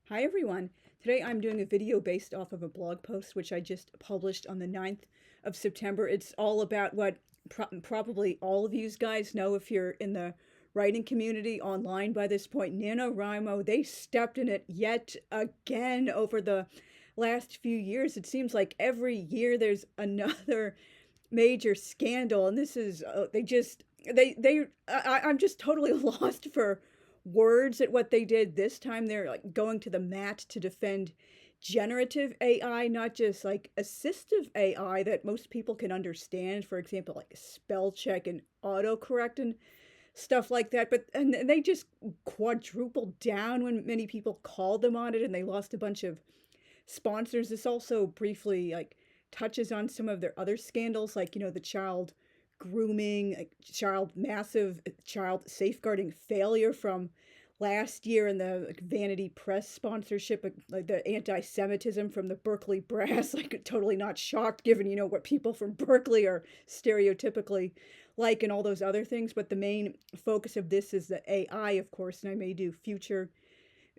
Hi everyone. Today I'm doing a video based off of a blog post which I just published on the 9th of September. It's all about what probably all of you guys know if you're in the writing community online by this point. NaNoWriMo, they stepped in it yet again over the last few years. It seems like every year there's another major scandal, and this is I'm just totally lost for words at what they did this time. They're like going to the mat to defend generative AI, not just like assistive AI that most people can understand, for example, like Spellcheck and autocorrect and stuff like that. But and they just quadrupled down when many people called them on it, and they lost a bunch of sponsors. This also briefly like touches on some of their other scandals, like the child grooming, like massive child safeguarding failure from last year, and the like, Vanity Press sponsorship, like the anti-Semitism from the Berkeley brass. Like totally not shocked, given what people from Berkeley are stereotypically like, and all those other things. But the main focus of this is the AI, of course, and I may do future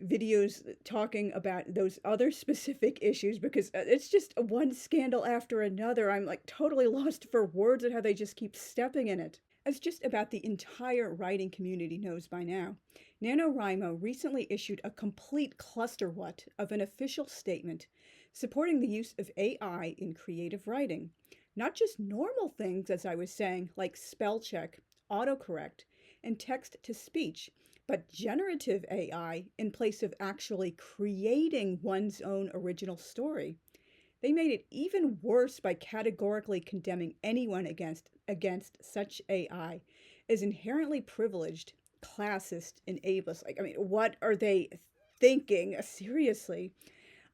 videos talking about those other specific issues because it's just one scandal after another. I'm like totally lost for words at how they just keep stepping in it. As just about the entire writing community knows by now, NaNoWriMo recently issued a complete clusterwhat of an official statement supporting the use of AI in creative writing. Not just normal things, as I was saying, like spell check, autocorrect, and text to speech, but generative AI in place of actually creating one's own original story. They made it even worse by categorically condemning anyone against such AI as inherently privileged, classist, and ableist. Like, I mean, what are they thinking? Seriously.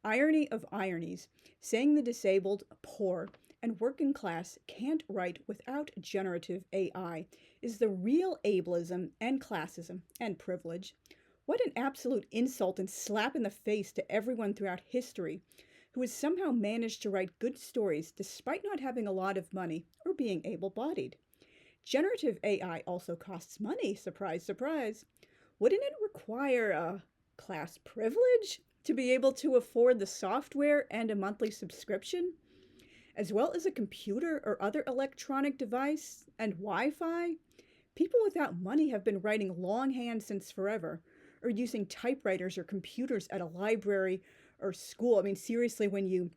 Irony of ironies, saying the disabled, poor, and working class can't write without generative AI is the real ableism and classism and privilege. What an absolute insult and slap in the face to everyone throughout history who has somehow managed to write good stories despite not having a lot of money or being able bodied. Generative AI also costs money, surprise, surprise. Wouldn't it require a class privilege to be able to afford the software and a monthly subscription, as well as a computer or other electronic device and Wi-Fi? People without money have been writing longhand since forever, or using typewriters or computers at a library or school. I mean, seriously, when you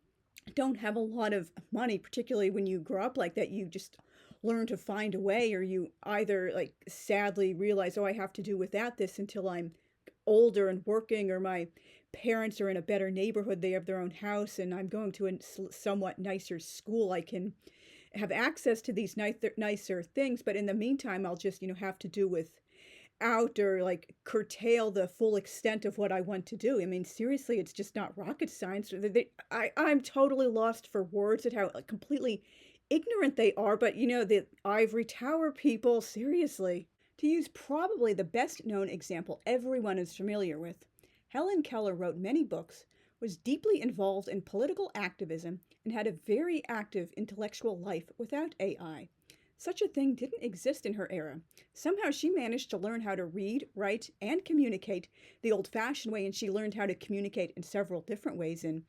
don't have a lot of money, particularly when you grow up like that, you just learn to find a way, or you either like sadly realize, oh, I have to do without this until I'm older and working, or my parents are in a better neighborhood, they have their own house, and I'm going to a somewhat nicer school, I can have access to these nicer things. But in the meantime, I'll just have to do without, or like curtail the full extent of what I want to do. I mean, seriously, it's just not rocket science. I'm totally lost for words at how like, completely ignorant they are. But the ivory tower people, seriously. To use probably the best known example everyone is familiar with, Helen Keller wrote many books, was deeply involved in political activism, and had a very active intellectual life without AI. Such a thing didn't exist in her era. Somehow she managed to learn how to read, write, and communicate the old-fashioned way, and she learned how to communicate in several different ways. And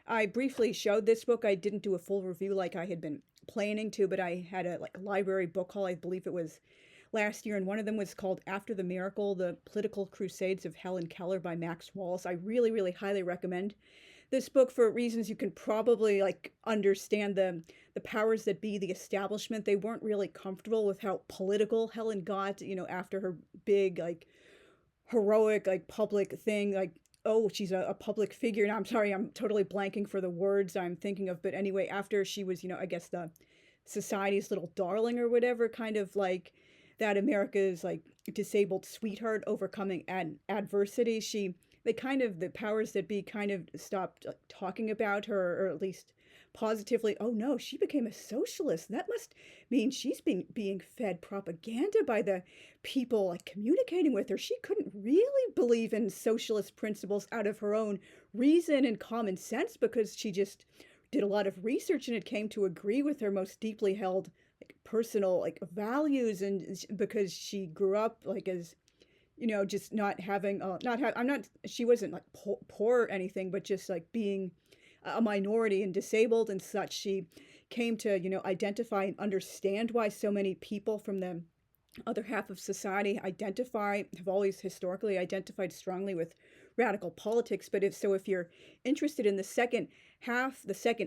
I briefly showed this book. I didn't do a full review like I had been planning to, but I had a library book haul, I believe it was last year, and one of them was called After the Miracle, The Political Crusades of Helen Keller by Max Wallace. I really, really highly recommend this book for reasons you can probably like understand. The powers that be, the establishment, they weren't really comfortable with how political Helen got, after her big like heroic like public thing, like, oh, she's a public figure. Now I'm sorry, I'm totally blanking for the words I'm thinking of, but anyway, after she was, I guess the society's little darling or whatever, kind of like that America's like disabled sweetheart overcoming adversity. The powers that be kind of stopped like, talking about her, or at least positively. Oh no, she became a socialist. That must mean she's being fed propaganda by the people like communicating with her. She couldn't really believe in socialist principles out of her own reason and common sense, because she just did a lot of research and it came to agree with her most deeply held like personal like values, and because she grew up like as just not having, I'm not, she wasn't like poor or anything, but just like being a minority and disabled and such. She came to, identify and understand why so many people from the other half of society have always historically identified strongly with radical politics. But if you're interested in the second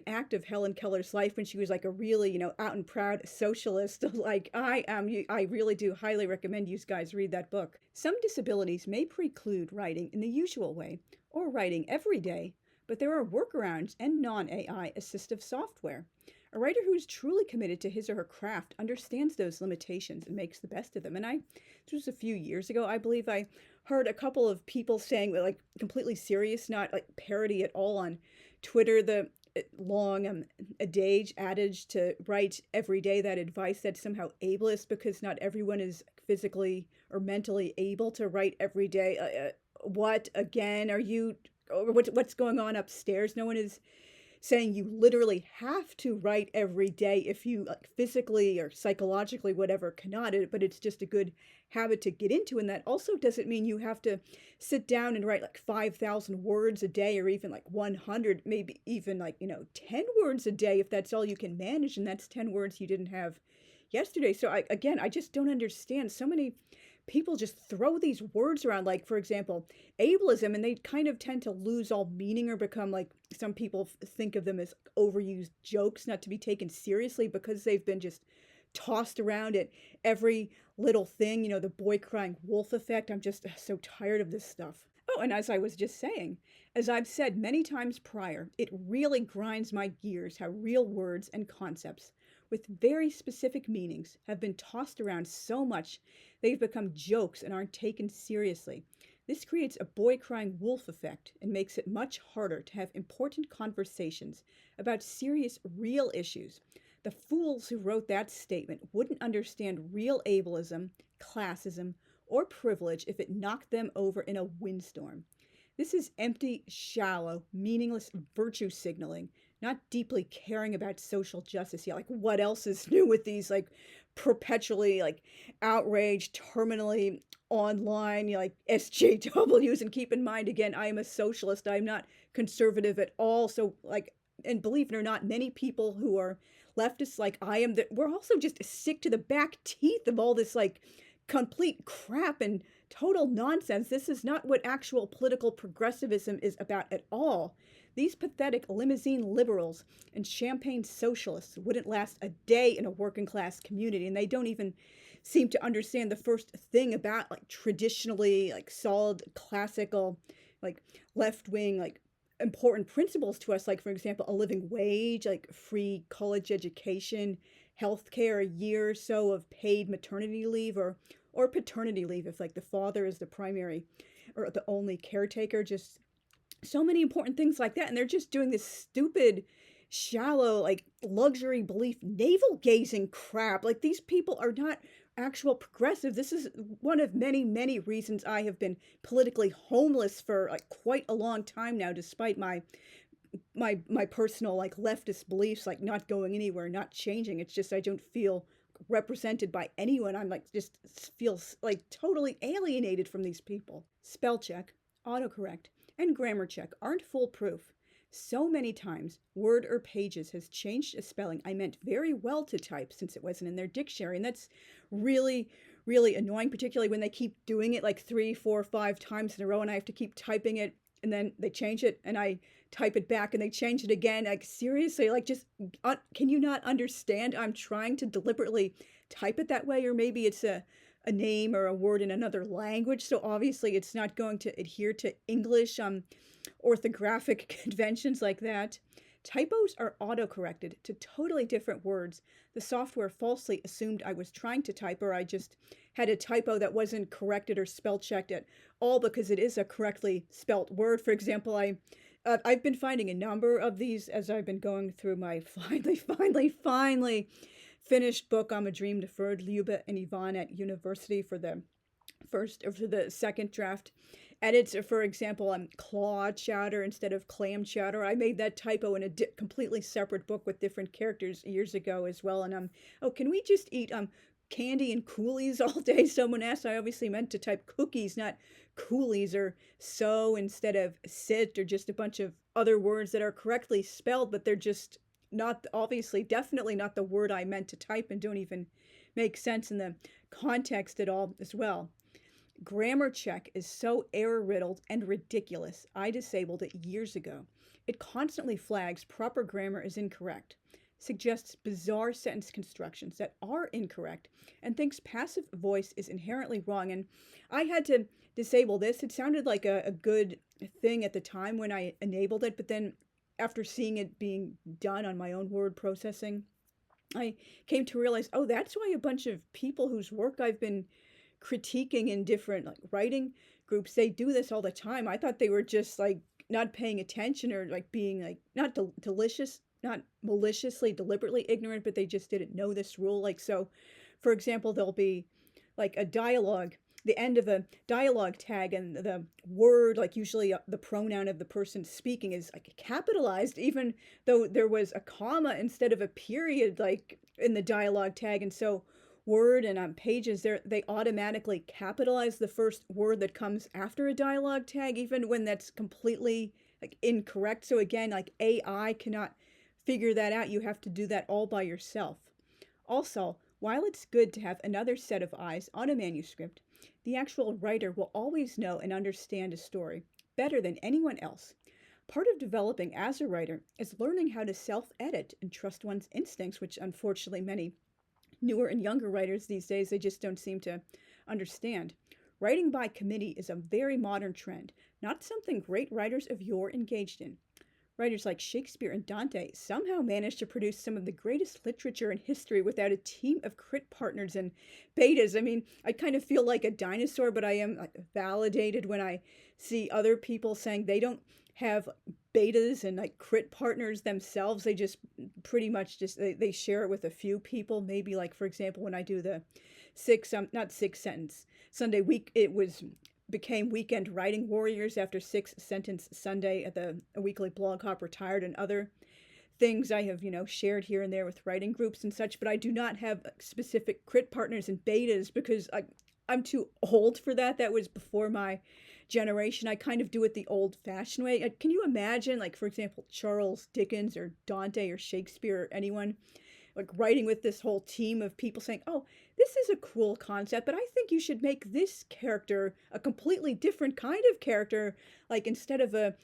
act of Helen Keller's life, when she was like a really, out and proud socialist, like I am, I really do highly recommend you guys read that book. Some disabilities may preclude writing in the usual way or writing every day, but there are workarounds and non-AI assistive software. A writer who is truly committed to his or her craft understands those limitations and makes the best of them. And this was a few years ago, I believe I heard a couple of people saying, like, completely serious, not like parody at all, on Twitter, the long adage to write every day, that advice that's somehow ableist because not everyone is physically or mentally able to write every day. What, again, are you, or what's going on upstairs? No one is saying you literally have to write every day if you, like, physically or psychologically, whatever, cannot, but it's just a good habit to get into. And that also doesn't mean you have to sit down and write like 5,000 words a day, or even like 100, maybe even like, 10 words a day if that's all you can manage. And that's 10 words you didn't have yesterday. So I just don't understand. So many people just throw these words around, like, for example, ableism, and they kind of tend to lose all meaning or become, like, some people think of them as overused jokes, not to be taken seriously, because they've been just tossed around at every little thing, the boy crying wolf effect. I'm just so tired of this stuff. Oh, and as I was just saying, as I've said many times prior, it really grinds my gears how real words and concepts with very specific meanings have been tossed around so much they've become jokes and aren't taken seriously. This creates a boy crying wolf effect and makes it much harder to have important conversations about serious, real issues. The fools who wrote that statement wouldn't understand real ableism, classism, or privilege if it knocked them over in a windstorm. This is empty, shallow, meaningless virtue signaling, not deeply caring about social justice. Yeah, like, what else is new with these, like, perpetually, like, outraged, terminally online, like, SJWs? And keep in mind, again, I am a socialist. I'm not conservative at all. So, like, and believe it or not, many people who are leftists like I am, that we're also just sick to the back teeth of all this, like, complete crap and total nonsense. This is not what actual political progressivism is about at all. These pathetic limousine liberals and champagne socialists wouldn't last a day in a working class community, and they don't even seem to understand the first thing about, like, traditionally, like, solid classical, like, left-wing, like, important principles to us, like, for example, a living wage, like free college education, healthcare, a year or so of paid maternity leave, or paternity leave if, like, the father is the primary or the only caretaker. Just so many important things like that. And they're just doing this stupid, shallow, like, luxury belief, navel gazing crap. Like, these people are not actual progressive. This is one of many, many reasons I have been politically homeless for, like, quite a long time now, despite my personal, like, leftist beliefs, like, not going anywhere, not changing. It's just I don't feel represented by anyone. I'm, like, just feels like totally alienated from these people. Spellcheck, autocorrect, and grammar check aren't foolproof. So many times, word or pages has changed a spelling I meant very well to type since it wasn't in their dictionary. And that's really, really annoying, particularly when they keep doing it like 3, 4, 5 times in a row, and I have to keep typing it, and then they change it, and I type it back, and they change it again. Like, seriously, like, just, can you not understand? I'm trying to deliberately type it that way, or maybe it's a name or a word in another language, so obviously it's not going to adhere to English orthographic conventions like that. Typos are autocorrected to totally different words. The software falsely assumed I was trying to type, or I just had a typo that wasn't corrected or spell checked at all, because it is a correctly spelt word. For example, I've been finding a number of these as I've been going through my finally finished book on a dream deferred, Lyuba and Yvonne at university, for the second draft edits. For example, claw chowder instead of clam chowder. I made that typo in a completely separate book with different characters years ago as well. And can we just eat candy and coolies all day, someone asked. I obviously meant to type cookies, not coolies, or so instead of sit, or just a bunch of other words that are correctly spelled, but they're just not, obviously, definitely not the word I meant to type, and don't even make sense in the context at all as well. Grammar check is so error riddled and ridiculous. I disabled it years ago. It constantly flags proper grammar as incorrect, suggests bizarre sentence constructions that are incorrect, and thinks passive voice is inherently wrong. And I had to disable this. It sounded like a good thing at the time when I enabled it, but then after seeing it being done on my own word processing, I came to realize, oh, that's why a bunch of people whose work I've been critiquing in different like writing groups, they do this all the time. I thought they were just like not paying attention, or like being like not not maliciously, deliberately ignorant, but they just didn't know this rule. Like, so for example, there'll be like a dialogue, the end of a dialogue tag, and the word, like usually the pronoun of the person speaking, is like capitalized, even though there was a comma instead of a period, like in the dialogue tag. And so word and on pages, they automatically capitalize the first word that comes after a dialogue tag, even when that's completely like incorrect. So again, like AI cannot figure that out. You have to do that all by yourself. Also, while it's good to have another set of eyes on a manuscript, the actual writer will always know and understand a story better than anyone else. Part of developing as a writer is learning how to self-edit and trust one's instincts, which unfortunately many newer and younger writers these days, they just don't seem to understand. Writing by committee is a very modern trend, not something great writers of yore engaged in. Writers like Shakespeare and Dante somehow managed to produce some of the greatest literature in history without a team of crit partners and betas. I mean, I kind of feel like a dinosaur, but I am like validated when I see other people saying they don't have betas and like crit partners themselves. They just pretty much just they share it with a few people. Maybe like, for example, when I do the not 6 sentence Sunday week, it became Weekend Writing Warriors after 6 sentence Sunday at the weekly blog Hop Retired, and other things I have, shared here and there with writing groups and such. But I do not have specific crit partners and betas because I'm too old for that. That was before my generation. I kind of do it the old-fashioned way. Can you imagine, like, for example, Charles Dickens or Dante or Shakespeare or anyone like writing with this whole team of people saying, oh, this is a cool concept, but I think you should make this character a completely different kind of character. Like, instead of a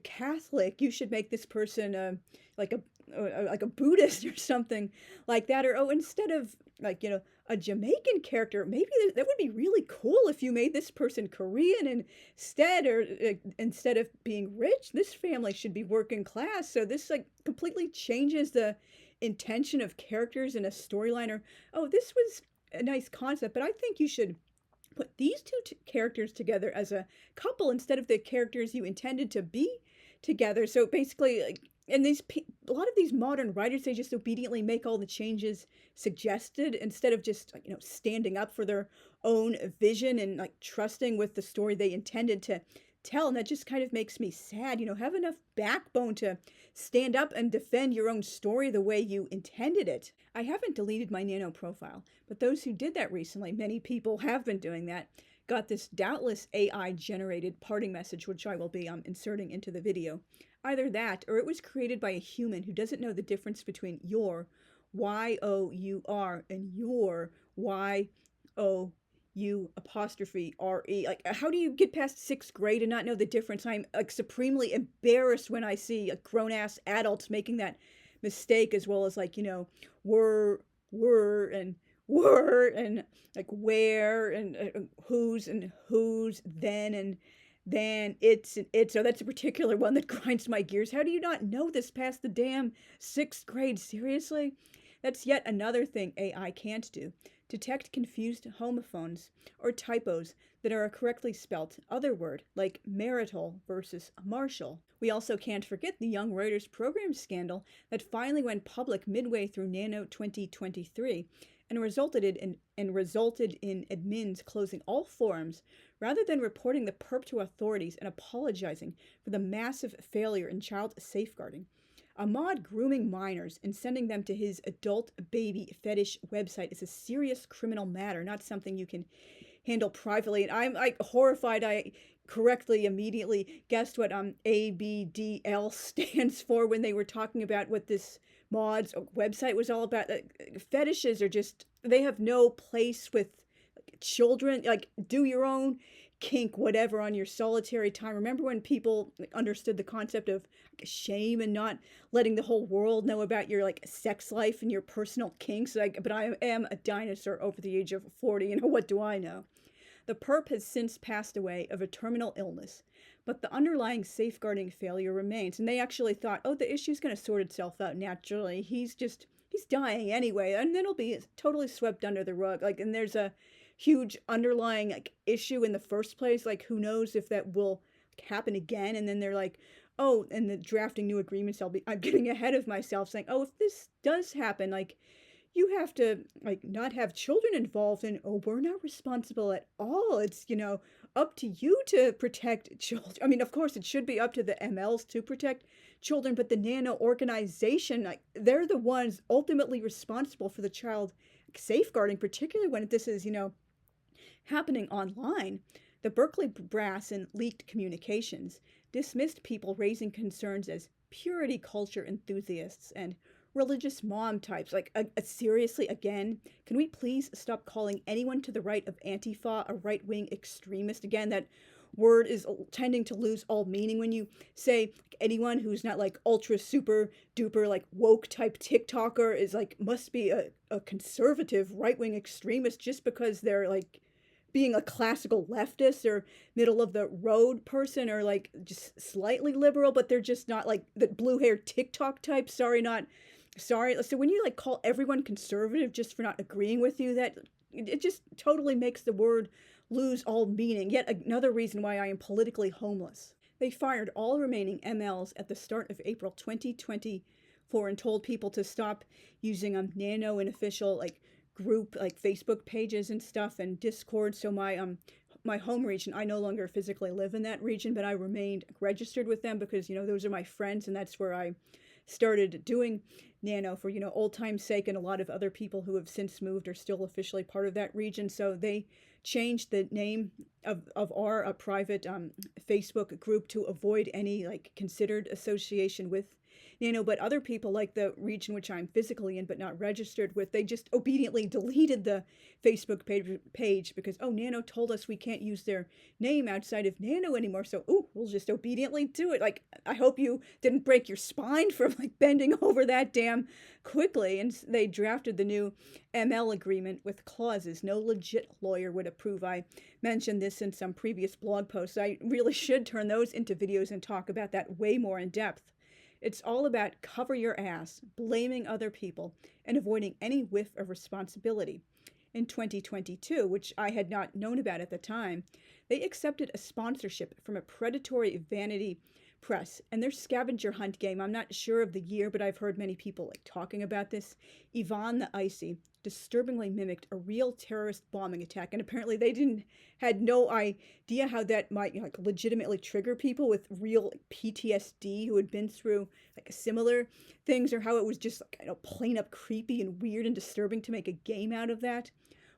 Catholic, you should make this person like a Buddhist or something like that. Or, oh, instead of like, a Jamaican character, maybe that would be really cool if you made this person Korean instead, or instead of being rich, this family should be working class. So this like completely changes the intention of characters in a storyline. Or, oh, this was a nice concept, but I think you should put these two characters together as a couple instead of the characters you intended to be together. So basically, like, and a lot of these modern writers, they just obediently make all the changes suggested instead of just standing up for their own vision and like trusting with the story they intended to tell. And that just kind of makes me sad. Have enough backbone to stand up and defend your own story the way you intended it. I haven't deleted my Nano profile, but those who did that recently, many people have been doing that, got this doubtless AI generated parting message, which I will be inserting into the video. Either that, or it was created by a human who doesn't know the difference between your, Y-O-U-R, and your, Y-O-U apostrophe R-E. Like, how do you get past 6th grade and not know the difference? I'm like supremely embarrassed when I see grown-ass adults making that mistake, as well as like, were, and were, and like where, and whose, and whose, then, and then it's and it. So that's a particular one that grinds my gears. How do you not know this past the damn 6th grade? Seriously? That's yet another thing AI can't do. Detect confused homophones or typos that are a correctly spelt other word, like marital versus martial. We also can't forget the Young Writers Program scandal that finally went public midway through Nano 2023 and resulted in admins closing all forums rather than reporting the perp to authorities and apologizing for the massive failure in child safeguarding. A mod grooming minors and sending them to his adult baby fetish website is a serious criminal matter, not something you can handle privately. And I'm like horrified. I correctly immediately guessed what ABDL stands for when they were talking about what this mod's website was all about. Fetishes are just, they have no place with children. Like, do your own kink, whatever, on your solitary time. Remember when people understood the concept of shame and not letting the whole world know about your like sex life and your personal kinks? Like, but I am a dinosaur over the age of 40. You know, what do I know? The perp has since passed away of a terminal illness, but the underlying safeguarding failure remains. And they actually thought, oh, the issue's going to sort itself out naturally. He's dying anyway, and then it'll be totally swept under the rug. Like, and there's a huge underlying like issue in the first place. Like, who knows if that will happen again? And then they're like, oh, and the drafting new agreements, I'm getting ahead of myself, saying, oh, if this does happen, like, you have to like not have children involved, and oh, we're not responsible at all. It's, you know, up to you to protect children. I mean, of course it should be up to the MLs to protect children, but the Nano organization, like, they're the ones ultimately responsible for the child safeguarding, particularly when this is, you know, happening online. The Berkeley brass in leaked communications dismissed people raising concerns as purity culture enthusiasts and religious mom types. Like, seriously, again, can we please stop calling anyone to the right of Antifa a right-wing extremist? Again, that word is tending to lose all meaning when you say anyone who's not like ultra super duper like woke type TikToker is like must be a conservative right-wing extremist just because they're like being a classical leftist or middle of the road person or like just slightly liberal, but they're just not like the blue hair TikTok type. Sorry. So when you like call everyone conservative just for not agreeing with you, that it just totally makes the word lose all meaning. Yet another reason why I am politically homeless. They fired all remaining MLs at the start of April 2024 and told people to stop using Nano and official like group like Facebook pages and stuff and Discord. So my home region, I no longer physically live in that region, but I remained registered with them because, you know, those are my friends, and that's where I started doing Nano for, you know, old time's sake, and a lot of other people who have since moved are still officially part of that region. So they changed the name of our private Facebook group to avoid any like considered association with Nano. But other people, like the region which I'm physically in but not registered with, they just obediently deleted the Facebook page because, oh, Nano told us we can't use their name outside of Nano anymore, so we'll just obediently do it. Like, I hope you didn't break your spine from like bending over that damn quickly. And they drafted the new ML agreement with clauses no legit lawyer would approve. I mentioned this in some previous blog posts. I really should turn those into videos and talk about that way more in depth. It's all about cover your ass, blaming other people, and avoiding any whiff of responsibility. In 2022, which I had not known about at the time, they accepted a sponsorship from a predatory vanity press and their scavenger hunt game. I'm not sure of the year, but I've heard many people like talking about this. Ivan the Icy disturbingly mimicked a real terrorist bombing attack, and apparently they had no idea how that might like legitimately trigger people with real PTSD who had been through like similar things, or how it was just like, you know, plain up creepy and weird and disturbing to make a game out of that.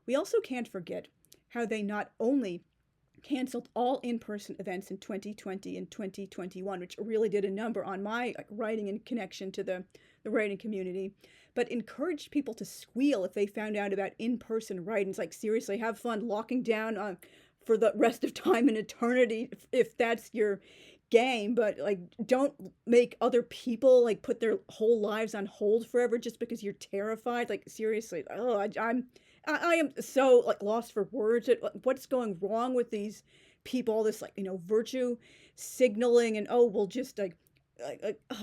We also can't forget how they not only canceled all in-person events in 2020 and 2021, which really did a number on my writing and connection to the writing community, but encouraged people to squeal if they found out about in-person writings. Like, seriously, have fun locking down for the rest of time and eternity if that's your game, but like, don't make other people like put their whole lives on hold forever just because you're terrified. Like, seriously, I am so like lost for words at what's going wrong with these people. All this like, you know, virtue signaling and we'll just like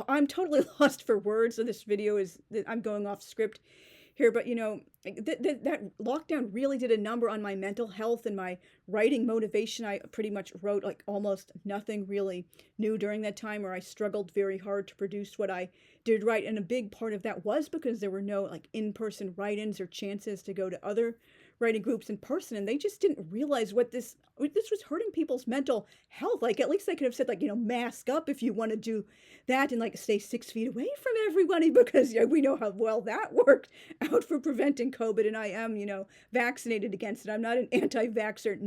I'm totally lost for words. So this video is I'm going off script here, but you know, that lockdown really did a number on my mental health and my writing motivation. I pretty much wrote like almost nothing really new during that time, where I struggled very hard to produce what I did write. And a big part of that was because there were no like in-person write-ins or chances to go to other writing groups in person, and they just didn't realize what this was hurting people's mental health. Like, at least they could have said, like, mask up if you want to do that, and like stay 6 feet away from everybody, because we know how well that worked out for preventing COVID. And I am, vaccinated against it. I'm not an anti-vaxxer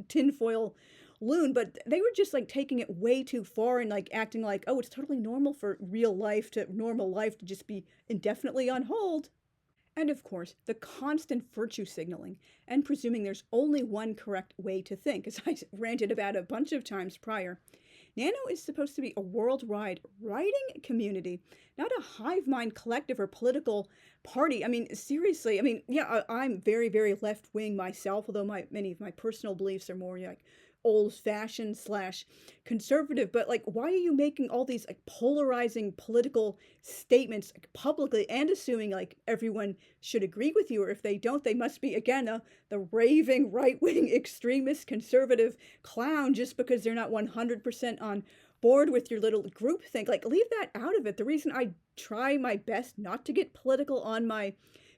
tinfoil loon, but they were just like taking it way too far and like acting like, oh, it's totally normal for normal life to just be indefinitely on hold. And of course, the constant virtue signaling and presuming there's only one correct way to think, as I ranted about a bunch of times prior. Nano is supposed to be a worldwide writing community, not a hive mind collective or political party. I mean, seriously, yeah, I'm very, very left wing myself, although many of my personal beliefs are more like old fashioned / conservative. But like, why are you making all these like polarizing political statements like, publicly, and assuming like everyone should agree with you, or if they don't, they must be again the raving right wing extremist conservative clown just because they're not 100% on board with your little group think? Like, leave that out of it. The reason I try my best not to get political on my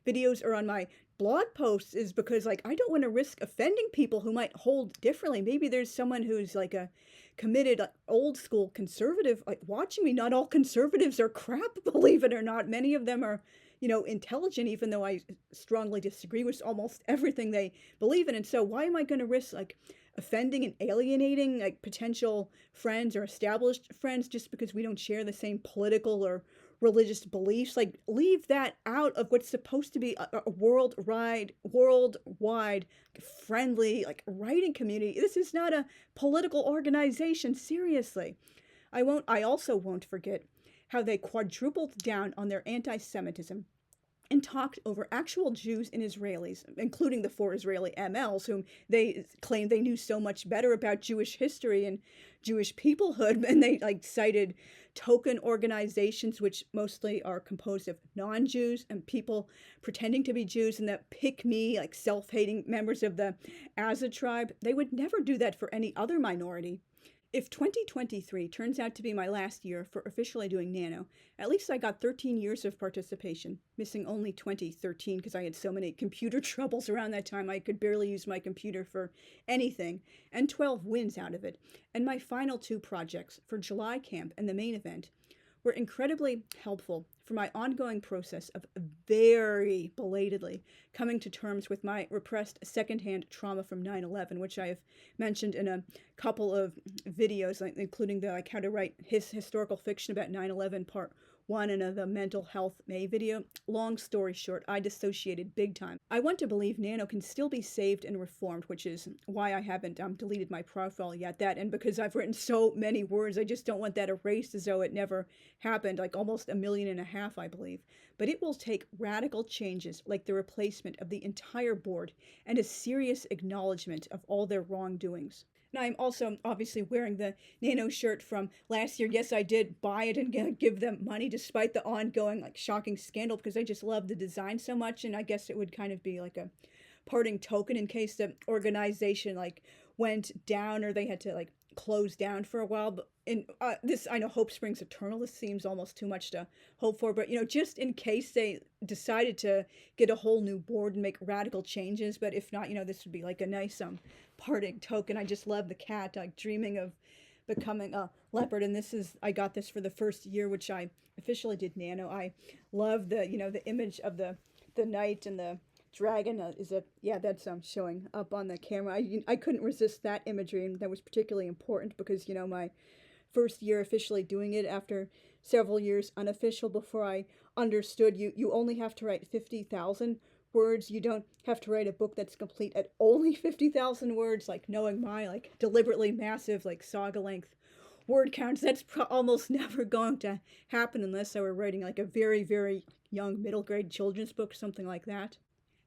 videos or on my blog posts is because like I don't want to risk offending people who might hold differently. Maybe there's someone who's like a committed old school conservative like watching me. Not all conservatives are crap, believe it or not. Many of them are intelligent, even though I strongly disagree with almost everything they believe in. And so why am I going to risk like offending and alienating like potential friends or established friends just because we don't share the same political or religious beliefs? Like, leave that out of what's supposed to be a worldwide friendly like writing community. This is not a political organization, seriously. I also won't forget how they quadrupled down on their anti-Semitism and talked over actual Jews and Israelis, including the 4 Israeli MLs, whom they claimed they knew so much better about Jewish history and Jewish peoplehood. And they like cited token organizations, which mostly are composed of non-Jews and people pretending to be Jews, and that pick-me, like self-hating members of the Azza tribe. They would never do that for any other minority. If 2023 turns out to be my last year for officially doing Nano, at least I got 13 years of participation, missing only 2013 because I had so many computer troubles around that time I could barely use my computer for anything, and 12 wins out of it. And my final 2 projects for July Camp and the main event were incredibly helpful for my ongoing process of very belatedly coming to terms with my repressed secondhand trauma from 9/11, which I have mentioned in a couple of videos, including the how to write historical fiction about 9/11 part 1 and the mental health May video. Long story short, I dissociated big time. I want to believe Nano can still be saved and reformed, which is why I haven't deleted my profile yet. That, and because I've written so many words, I just don't want that erased as though it never happened, like almost 1.5 million, I believe. But it will take radical changes, like the replacement of the entire board and a serious acknowledgement of all their wrongdoings. Now, I'm also obviously wearing the Nano shirt from last year. Yes, I did buy it and give them money despite the ongoing like shocking scandal, because I just love the design so much, and I guess it would kind of be like a parting token in case the organization like went down or they had to like close down for a while. But in this, I know hope springs eternal. This seems almost too much to hope for, but just in case they decided to get a whole new board and make radical changes. But if not, this would be like a nice parting token. I just love the cat, like dreaming of becoming a leopard. And I got this for the first year, which I officially did Nano. I love the the image of the knight and the dragon that's showing up on the camera. I couldn't resist that imagery, and that was particularly important because my first year officially doing it after several years unofficial before I understood you only have to write 50,000 words. You don't have to write a book that's complete at only 50,000 words, like knowing my like deliberately massive like saga length word counts. That's almost never going to happen unless I were writing like a very, very young middle grade children's book, something like that.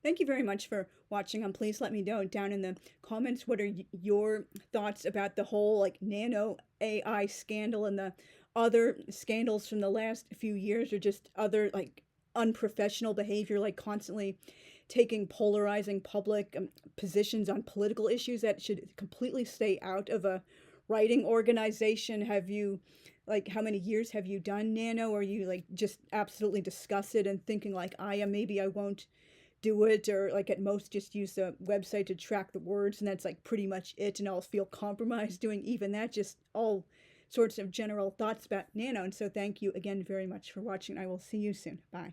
Thank you very much for watching. Please let me know down in the comments what are your thoughts about the whole like nano AI scandal and the other scandals from the last few years, or just other like unprofessional behavior, like constantly taking polarizing public positions on political issues that should completely stay out of a writing organization. Have you, like, how many years have you done Nano? Or are you like just absolutely disgusted and thinking like I am, maybe I won't do it, or like at most just use the website to track the words, and that's like pretty much it, and I'll feel compromised doing even that. Just all sorts of general thoughts about Nano. And so thank you again very much for watching. I will see you soon. Bye.